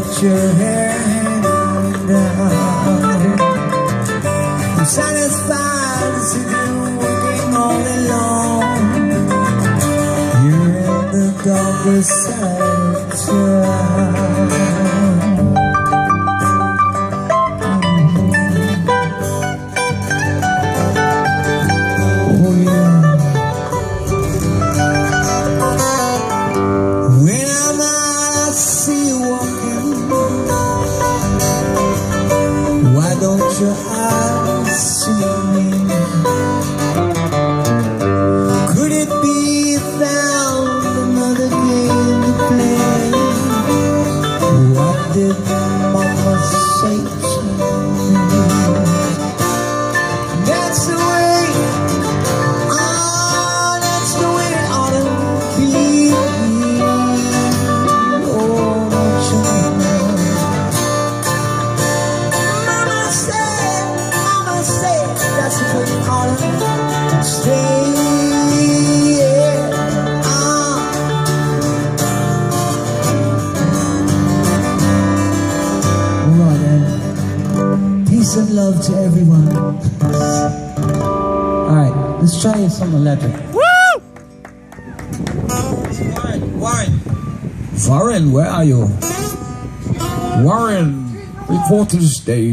let your hair hang down. I'm satisfied to do working all alone. You're in the darker side of town. Oh yeah. When I'm out, I see you walking. Why don't your eyes see me? Could it be you found another game to play? What did Mama say to me? That's the way, that's the way it ought to be. Peace and love to everyone. Alright, let's try something electric. Woo! Warren! Warren, where are you? Warren, report to the stage.